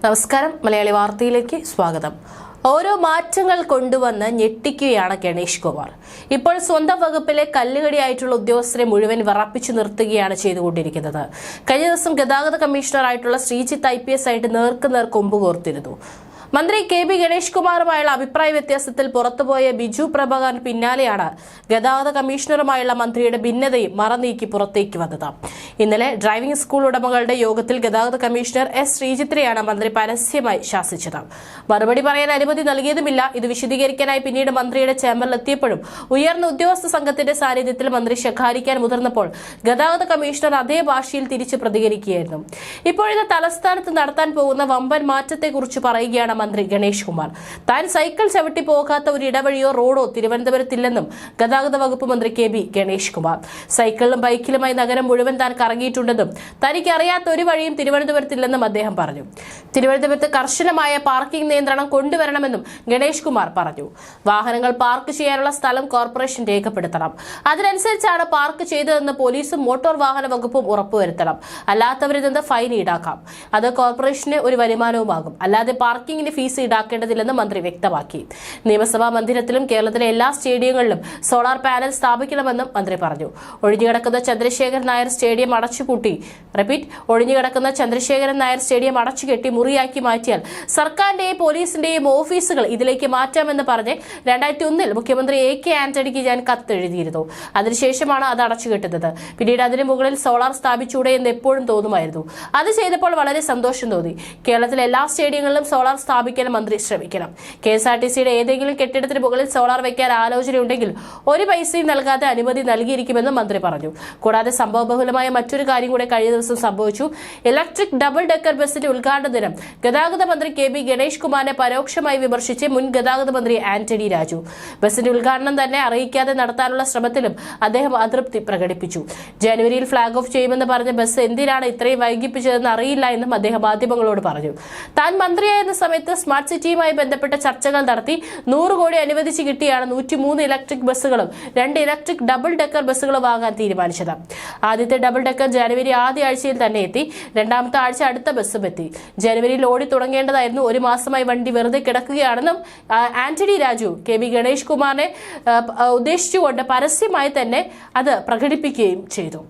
നമസ്കാരം, മലയാളി വാർത്തയിലേക്ക് സ്വാഗതം. ഓരോ മാറ്റങ്ങൾ കൊണ്ടുവന്ന് ഞെട്ടിക്കുകയാണ് ഗണേഷ് കുമാർ. ഇപ്പോൾ സ്വന്തം വകുപ്പിലെ കല്ലുകടിയായിട്ടുള്ള ഉദ്യോഗസ്ഥരെ മുഴുവൻ വിറപ്പിച്ചു നിർത്തുകയാണ് ചെയ്തുകൊണ്ടിരിക്കുന്നത്. കഴിഞ്ഞ ദിവസം ഗതാഗത കമ്മീഷണറായിട്ടുള്ള ശ്രീജിത്ത് IPS ആയിട്ട് നേർക്കുനേർ കൊമ്പ് കോർത്തിരുന്നു. മന്ത്രി KB ഗണേഷ് കുമാറുമായുള്ള അഭിപ്രായ വ്യത്യാസത്തിൽ പുറത്തുപോയ ബിജു പ്രഭാകറിന് പിന്നാലെയാണ് ഗതാഗത കമ്മീഷണറുമായുള്ള മന്ത്രിയുടെ ഭിന്നതയും മറനീക്കി പുറത്തേക്ക് വന്നത്. ഇന്നലെ ഡ്രൈവിംഗ് സ്കൂൾ ഉടമകളുടെ യോഗത്തിൽ ഗതാഗത കമ്മീഷണർ S. ശ്രീജിത്തിനെയാണ് മന്ത്രി പരസ്യമായി ശാസിച്ചത്. മറുപടി പറയാൻ അനുമതി നൽകിയതുമില്ല. ഇത് വിശദീകരിക്കാനായി പിന്നീട് മന്ത്രിയുടെ ചേംബറിലെത്തിയപ്പോഴും ഉയർന്ന ഉദ്യോഗസ്ഥ സംഘത്തിന്റെ സാന്നിധ്യത്തിൽ മന്ത്രി ശകാരിക്കാൻ മുതിർന്നപ്പോൾ ഗതാഗത കമ്മീഷണർ അതേ ഭാഷയിൽ തിരിച്ചു പ്രതികരിക്കുകയായിരുന്നു. ഇപ്പോഴത്തെ തലസ്ഥാനത്ത് നടത്താൻ പോകുന്ന വമ്പൻ മാറ്റത്തെക്കുറിച്ച് പറയുകയാണ് മന്ത്രി ഗണേഷ് കുമാർ. താൻ സൈക്കിൾ ചവിട്ടി പോകാത്ത ഒരു ഇടവഴിയോ റോഡോ തിരുവനന്തപുരത്തില്ലെന്നും ഗതാഗത വകുപ്പ് മന്ത്രി KB ഗണേഷ് കുമാർ. സൈക്കിളിലും ബൈക്കിലുമായി നഗരം മുഴുവൻ താൻ കറങ്ങിയിട്ടുണ്ടെന്നും തനിക്ക് അറിയാത്ത ഒരു വഴിയും തിരുവനന്തപുരത്തില്ലെന്നും അദ്ദേഹം പറഞ്ഞു. തിരുവനന്തപുരത്ത് കർശനമായ പാർക്കിംഗ് നിയന്ത്രണം കൊണ്ടുവരണമെന്നും ഗണേഷ് കുമാർ പറഞ്ഞു. വാഹനങ്ങൾ പാർക്ക് ചെയ്യാനുള്ള സ്ഥലം കോർപ്പറേഷൻ രേഖപ്പെടുത്തണം. അതിനനുസരിച്ചാണ് പാർക്ക് ചെയ്തതെന്ന് പോലീസും മോട്ടോർ വാഹന വകുപ്പും ഉറപ്പുവരുത്തണം. അല്ലാത്തവരിൽ നിന്ന് ഫൈൻ ഈടാക്കാം. അത് കോർപ്പറേഷന് ഒരു വരുമാനവുമാകും. അല്ലാതെ പാർക്കിംഗിന് ഫീസ് ഈടാക്കേണ്ടതില്ലെന്ന് മന്ത്രി വ്യക്തമാക്കി. നിയമസഭാ മന്ദിരത്തിലും കേരളത്തിലെ എല്ലാ സ്റ്റേഡിയങ്ങളിലും സോളാർ പാനൽ സ്ഥാപിക്കണമെന്നും മന്ത്രി പറഞ്ഞു. ഒഴിഞ്ഞുകിടക്കുന്ന ചന്ദ്രശേഖരൻ നായർ സ്റ്റേഡിയം അടച്ചുകെട്ടി മുറിയാക്കി മാറ്റിയാൽ സർക്കാരിന്റെയും പോലീസിന്റെയും ഓഫീസുകൾ ഇതിലേക്ക് മാറ്റാമെന്ന് പറഞ്ഞ് 2001 മുഖ്യമന്ത്രി AK ആന്റണിക്ക് ഞാൻ കത്തെഴുതിയിരുന്നു. അതിനുശേഷമാണ് അത് അടച്ചുകെട്ടുന്നത്. പിന്നീട് അതിന് മുകളിൽ സോളാർ സ്ഥാപിച്ചൂടെ എന്ന് എപ്പോഴും തോന്നുമായിരുന്നു. അത് ചെയ്തപ്പോൾ വളരെ സന്തോഷം തോന്നി. കേരളത്തിലെ എല്ലാ സ്റ്റേഡിയങ്ങളിലും സോളാർ സ്ഥാപിക്കാൻ മന്ത്രി ശ്രമിക്കണം. KSRTCയുടെ ഏതെങ്കിലും കെട്ടിടത്തിന് മുകളിൽ സോളാർ വയ്ക്കാൻ ആലോചനയുണ്ടെങ്കിൽ ഒരു പൈസയും നൽകാതെ അനുമതി നൽകിയിരിക്കുമെന്നും മന്ത്രി പറഞ്ഞു. കൂടാതെ സംഭവബഹുലമായ മറ്റൊരു കാര്യം കൂടെ കഴിഞ്ഞ ദിവസം സംഭവിച്ചു. ഇലക്ട്രിക് ഡബിൾ ഡെക്കർ ബസിന്റെ ഉദ്ഘാടന ദിനം ഗതാഗത മന്ത്രി KB ഗണേഷ് കുമാറിനെ പരോക്ഷമായി വിമർശിച്ച് മുൻ ഗതാഗത മന്ത്രി ആന്റണി രാജു. ബസിന്റെ ഉദ്ഘാടനം തന്നെ അറിയിക്കാതെ നടത്താനുള്ള ശ്രമത്തിലും അദ്ദേഹം അതൃപ്തി പ്രകടിപ്പിച്ചു. ജനുവരിയിൽ ഫ്ളാഗ് ഓഫ് ചെയ്യുമെന്ന് പറഞ്ഞ ബസ് എന്തിനാണ് ഇത്രയും വൈകിപ്പിച്ചതെന്ന് അറിയില്ല എന്നും അദ്ദേഹം മാധ്യമങ്ങളോട് പറഞ്ഞു. താൻ മന്ത്രിയായിരുന്ന സമയത്ത് സ്മാർട്ട് സിറ്റിയുമായി ബന്ധപ്പെട്ട ചർച്ചകൾ നടത്തി 100 കോടി അനുവദിച്ച് കിട്ടിയാണ് 103 ഇലക്ട്രിക് ബസ്സുകളും 2 ഇലക്ട്രിക് ഡബിൾ ഡെക്കർ ബസ്സുകളും വാങ്ങാൻ തീരുമാനിച്ചത്. ആദ്യത്തെ ഡബിൾ ഡെക്കർ ജനുവരി ആദ്യ ആഴ്ചയിൽ തന്നെ എത്തി. രണ്ടാമത്തെ ആഴ്ച അടുത്ത ബസ്സും എത്തി. ജനുവരിയിൽ ഓടി തുടങ്ങേണ്ടതായിരുന്നു. ഒരു മാസമായി വണ്ടി വെറുതെ കിടക്കുകയാണെന്നും ആന്റണി രാജു KB ഗണേഷ് കുമാറിനെ ഉദ്ദേശിച്ചുകൊണ്ട് പരസ്യമായി തന്നെ അത് പ്രകടിപ്പിക്കുകയും ചെയ്തു.